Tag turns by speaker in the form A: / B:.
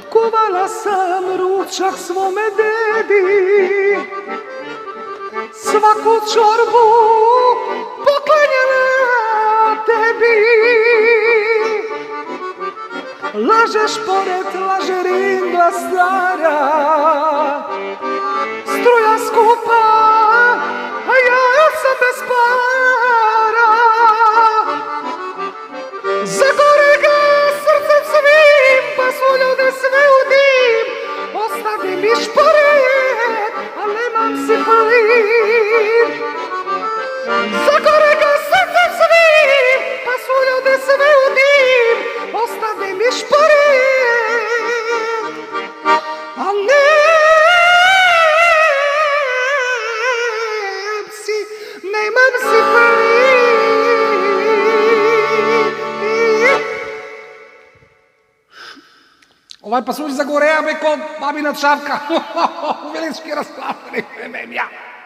A: Кувала sam ručak svome dedi, svaku čorbu poklanjala tebi. Lažeš pored lažeringa stara, struja skupa, a ja sam bez para. Zagore ga srcem svim, pa su ljude sve u dim. Ostavi mi šporet, a nemam si plin. Zagore ga srcem svim, pa su ljude sve u dim. Ostavi mi šporet, a nemam si plin. Ovaj pa služi za Goreja, beko babina Čavka. U Veleški raspravljeni, ja.